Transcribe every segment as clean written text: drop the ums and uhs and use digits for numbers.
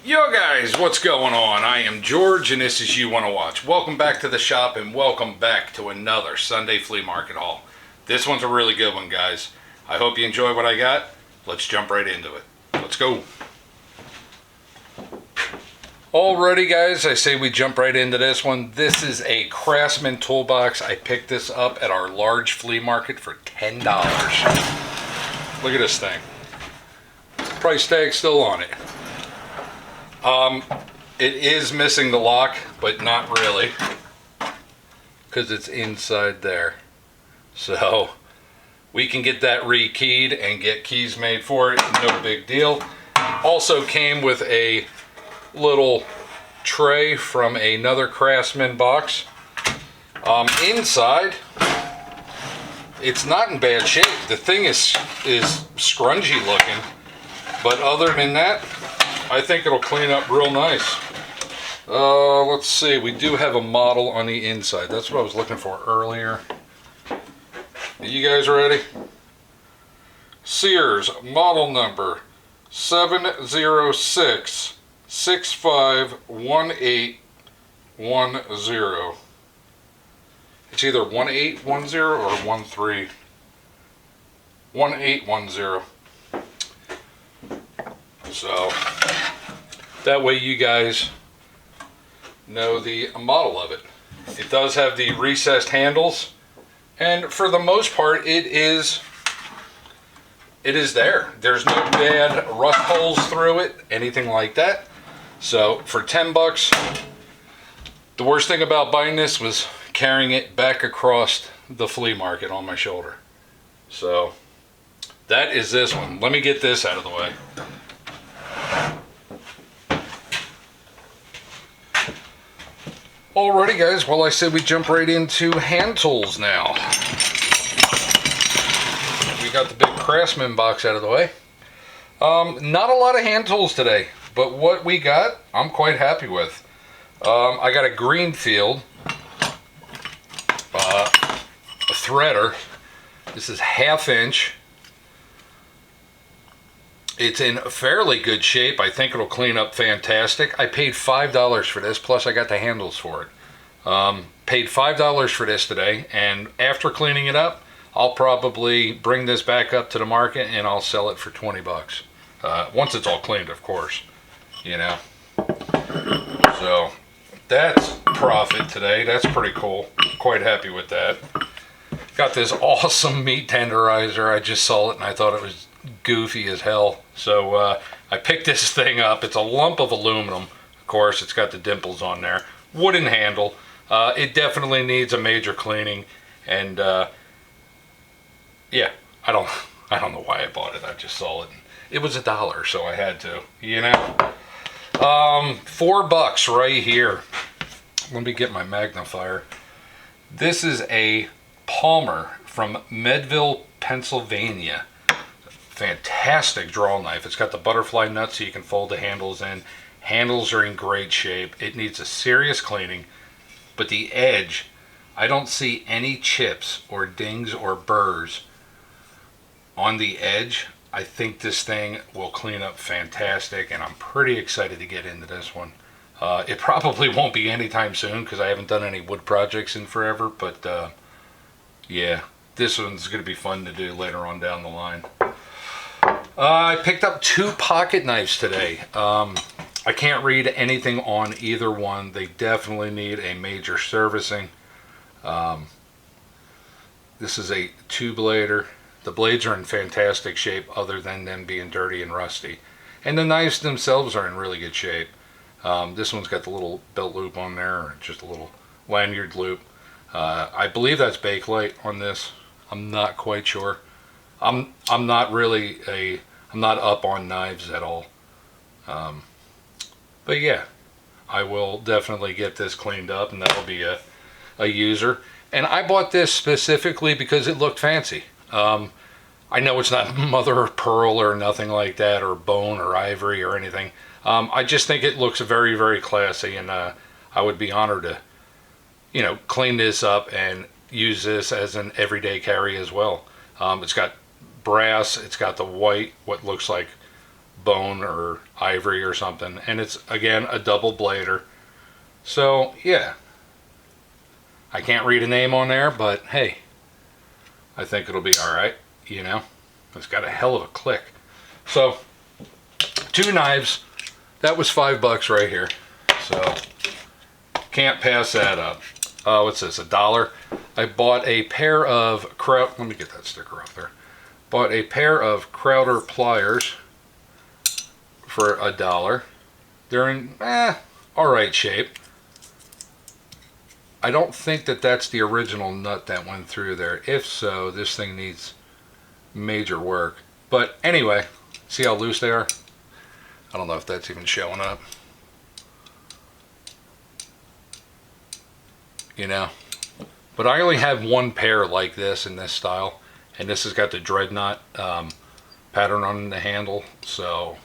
Yo guys, what's going on? I am George and this is You Wanna Watch. Welcome back to the shop and welcome back to another Sunday flea market haul. This one's a really good one, guys. I hope you enjoy what I got. Let's jump right into it. Let's go. Alrighty guys, I say we jump right into this one. This is a Craftsman Toolbox. I picked this up at our large flea market for $10. Look at this thing. Price tag still on it. It is missing the lock, but not really, because it's inside there. So we can get that rekeyed and get keys made for it, no big deal. Also came with a little tray from another Craftsman box. Inside, it's not in bad shape. The thing is scrungy looking, but other than that, I think it'll clean up real nice. Let's see, we do have a model on the inside. That's what I was looking for earlier. Are you guys ready? Sears model number 706651810. It's either 1810 or 1810. So that way you guys know the model of it. It does have the recessed handles, and for the most part it is there. There's no bad rust holes through it, anything like that. So for 10 bucks, the worst thing about buying this was carrying it back across the flea market on my shoulder. So that is this one. Let me get this out of the way. Alrighty guys, well I said we jump right into hand tools now. We got the big Craftsman box out of the way. Not a lot of hand tools today, but what we got, I'm quite happy with. I got a Greenfield a threader. This is 1/2 inch. It's in fairly good shape. I think it'll clean up fantastic. I paid $5 for this, plus I got the handles for it. Paid $5 for this today, and after cleaning it up, I'll probably bring this back up to the market and I'll sell it for 20 bucks. Once it's all cleaned, of course, you know. So that's profit today. That's pretty cool. Quite happy with that. Got this awesome meat tenderizer. I just saw it and I thought it was goofy as hell. So I picked this thing up. It's a lump of aluminum. Of course, it's got the dimples on there. Wooden handle. It definitely needs a major cleaning. And yeah, I don't know why I bought it. I just saw it. It was $1, so I had to, you know. $4 right here. Let me get my magnifier. This is a Palmer from Medville, Pennsylvania. Fantastic draw knife. It's got the butterfly nut so you can fold the handles in. Handles are in great shape. It needs a serious cleaning, but the edge, I don't see any chips or dings or burrs on the edge. I think this thing will clean up fantastic, and I'm pretty excited to get into this one. It probably won't be anytime soon because I haven't done any wood projects in forever, but yeah, this one's going to be fun to do later on down the line. I picked up 2 pocket knives today. I can't read anything on either one. They definitely need a major servicing. This is a 2-blader. The blades are in fantastic shape other than them being dirty and rusty. And the knives themselves are in really good shape. This one's got the little belt loop on there, or just a little lanyard loop. I believe that's Bakelite on this. I'm not quite sure. I'm not up on knives at all. But yeah, I will definitely get this cleaned up, and that'll be a user. And I bought this specifically because it looked fancy. I know it's not mother of pearl or nothing like that, or bone or ivory or anything. I just think it looks very, very classy, and I would be honored to, you know, clean this up and use this as an everyday carry as well. It's got brass, it's got the white, what looks like bone or ivory or something. And it's, again, a double blader. So, yeah. I can't read a name on there, but hey, I think it'll be alright, you know. It's got a hell of a click. So, 2 knives. That was $5 right here. So, can't pass that up. What's this, $1? I bought a pair of let me get that sticker off there. Bought a pair of Crowder pliers for $1. They're in, alright shape. I don't think that that's the original nut that went through there. If so, this thing needs major work. But anyway, see how loose they are? I don't know if that's even showing up. You know? But I only have one pair like this in this style. And this has got the dreadnought pattern on the handle. So,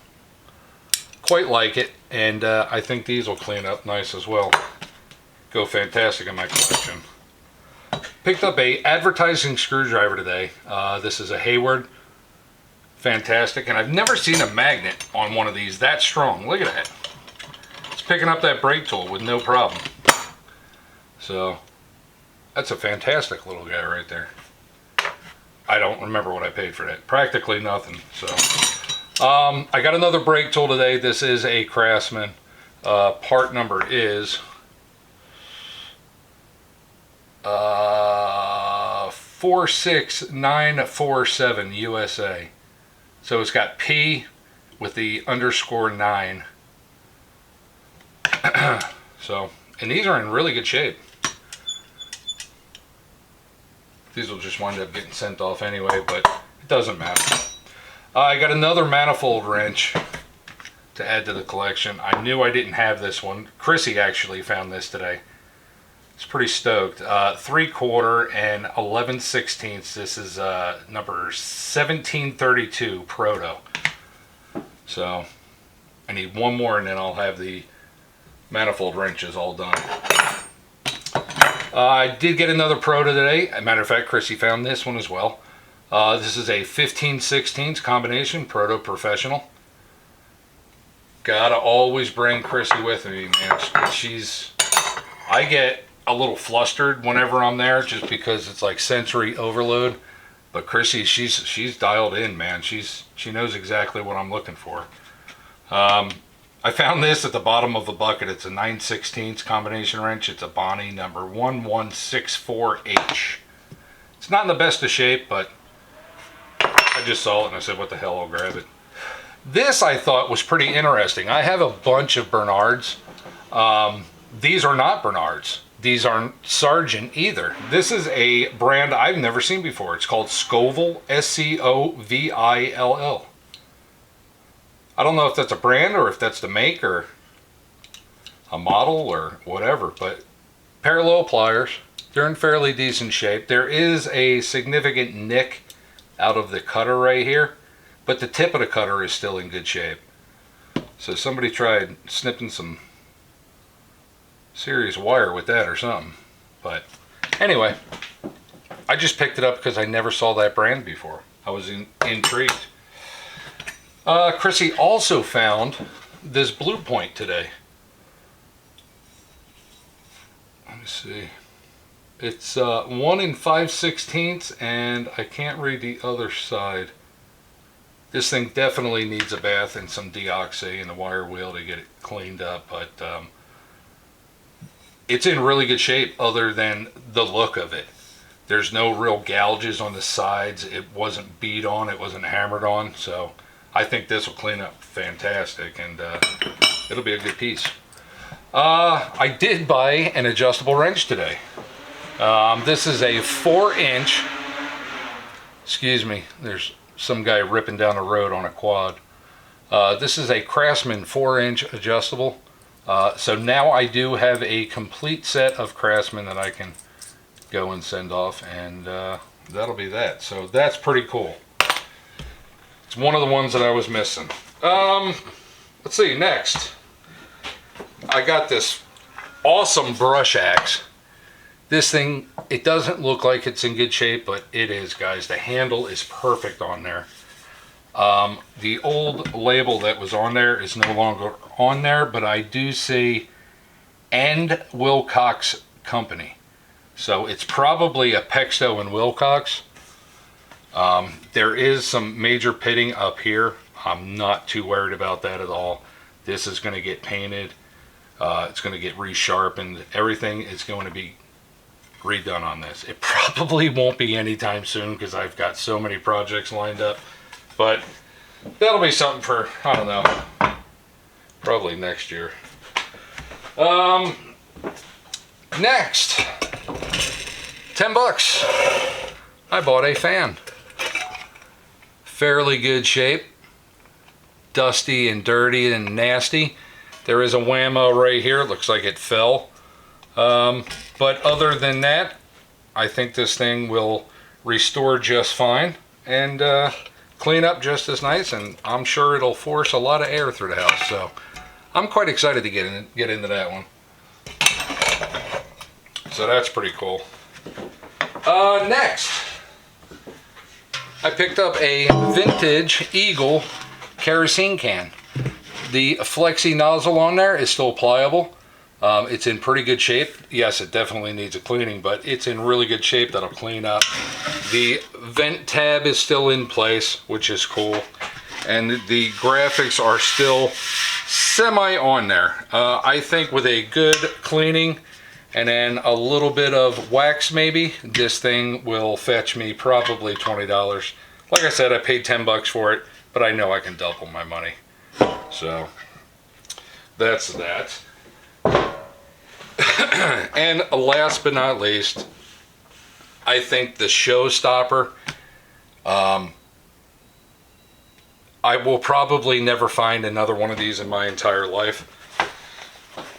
quite like it. And I think these will clean up nice as well. Go fantastic in my collection. Picked up a advertising screwdriver today. This is a Hayward. Fantastic. And I've never seen a magnet on one of these that strong. Look at that. It's picking up that brake tool with no problem. So, that's a fantastic little guy right there. I don't remember what I paid for that. Practically nothing. So, I got another brake tool today. This is a Craftsman. Part number is 46947 USA. So it's got P with the _9. So, and these are in really good shape. These will just wind up getting sent off anyway, but it doesn't matter. I got another manifold wrench to add to the collection. I knew I didn't have this one. Chrissy actually found this today. It's pretty stoked. 3/4 and 11/16. This is number 1732 Proto. So I need one more and then I'll have the manifold wrenches all done. I did get another Proto today. As a matter of fact, Chrissy found this one as well. This is a 15/16 combination Proto Professional. Gotta always bring Chrissy with me, man. I get a little flustered whenever I'm there just because it's like sensory overload. But Chrissy, she's dialed in, man. She knows exactly what I'm looking for. I found this at the bottom of the bucket. It's a 9/16 combination wrench. It's a Bonnie number 1164H. It's not in the best of shape, but I just saw it and I said, what the hell, I'll grab it. This I thought was pretty interesting. I have a bunch of Bernards. These are not Bernards. These aren't Sargent either. This is a brand I've never seen before. It's called Scoville, Scovill. I don't know if that's a brand or if that's the make or a model or whatever, but parallel pliers. They're in fairly decent shape. There is a significant nick out of the cutter right here, but the tip of the cutter is still in good shape. So somebody tried snipping some serious wire with that or something. But anyway, I just picked it up because I never saw that brand before. I was intrigued. Chrissy also found this Blue Point today. Let me see. It's 1 5/16, and I can't read the other side. This thing definitely needs a bath and some deoxy and a wire wheel to get it cleaned up, but it's in really good shape other than the look of it. There's no real gouges on the sides. It wasn't beat on, it wasn't hammered on, so I think this will clean up fantastic, and it'll be a good piece. I did buy an adjustable wrench today. This is a 4-inch, excuse me, there's some guy ripping down the road on a quad. This is a Craftsman 4-inch adjustable. So now I do have a complete set of Craftsman that I can go and send off, and that'll be that. So that's pretty cool. It's one of the ones that I was missing. Let's see, next. I got this awesome brush axe. This thing, it doesn't look like it's in good shape, but it is, guys. The handle is perfect on there. The old label that was on there is no longer on there, but I do see and Wilcox Company. So it's probably a Pexto and Wilcox. There is some major pitting up here. I'm not too worried about that at all. This is going to get painted. It's going to get resharpened. Everything is going to be redone on this. It probably won't be anytime soon because I've got so many projects lined up. But that'll be something for, I don't know, probably next year. Next, 10 bucks. I bought a fan. Fairly good shape. Dusty and dirty and nasty. There is a whammo right here. It looks like it fell. But other than that, I think this thing will restore just fine and clean up just as nice, and I'm sure it'll force a lot of air through the house. So I'm quite excited to get into that one. So that's pretty cool. Next, I picked up a vintage Eagle kerosene can. The flexi nozzle on there is still pliable. It's in pretty good shape. Yes, it definitely needs a cleaning, but it's in really good shape. That'll clean up. The vent tab is still in place, which is cool. And the graphics are still semi on there. I think with a good cleaning and then a little bit of wax maybe, this thing will fetch me probably $20. Like I said, I paid 10 bucks for it, but I know I can double my money. So that's that. And last but not least, I think the showstopper, I will probably never find another one of these in my entire life.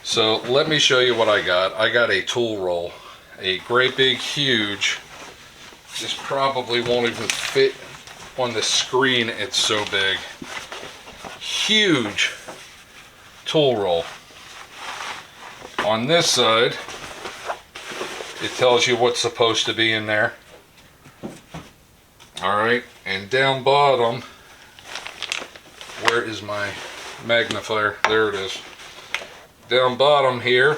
So let me show you what I got. I got a tool roll, a great big huge, this probably won't even fit on the screen, it's so big, huge tool roll. On this side, it tells you what's supposed to be in there. Alright, and down bottom, where is my magnifier? There it is. Down bottom here,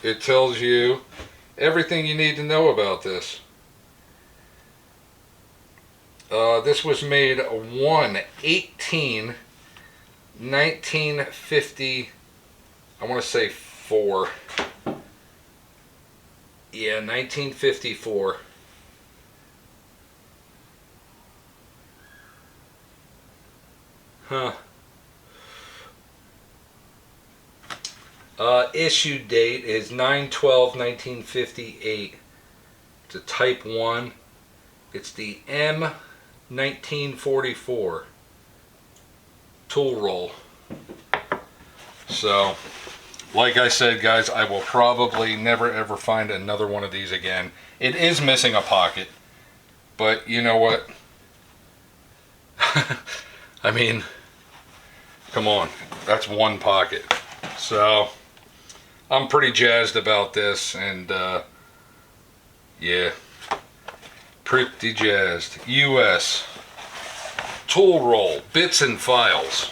it tells you everything you need to know about this. This was made 1/18/1950, I want to say 4. Yeah, 1954. Huh. Issue date is 9/12/1958. It's a Type 1. It's the M1944 tool roll. So, like I said, guys, I will probably never ever find another one of these again. It is missing a pocket, but you know what? I mean, come on, that's one pocket. So I'm pretty jazzed about this, and yeah, pretty jazzed. US tool roll, bits and files.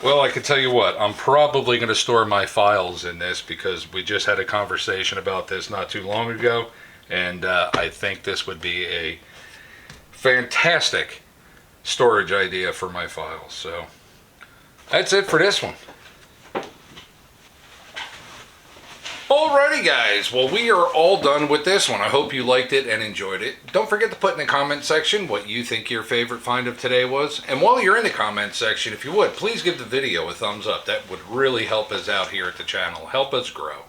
Well, I can tell you what, I'm probably going to store my files in this because we just had a conversation about this not too long ago, and I think this would be a fantastic storage idea for my files. So that's it for this one. Alrighty guys, well we are all done with this one. I hope you liked it and enjoyed it. Don't forget to put in the comment section what you think your favorite find of today was. And while you're in the comment section, if you would, please give the video a thumbs up. That would really help us out here at the channel, help us grow.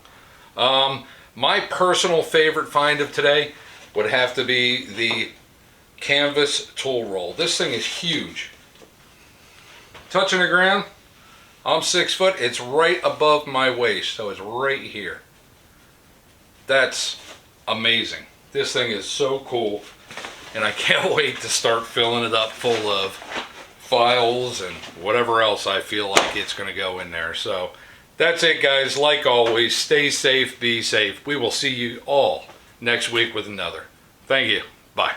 My personal favorite find of today would have to be the canvas tool roll. This thing is huge. Touching the ground, I'm 6 foot, it's right above my waist, so it's right here. That's amazing. This thing is so cool, and I can't wait to start filling it up full of files and whatever else I feel like it's going to go in there. So that's it guys. Like always, stay safe, be safe. We will see you all next week with another. Thank you. Bye.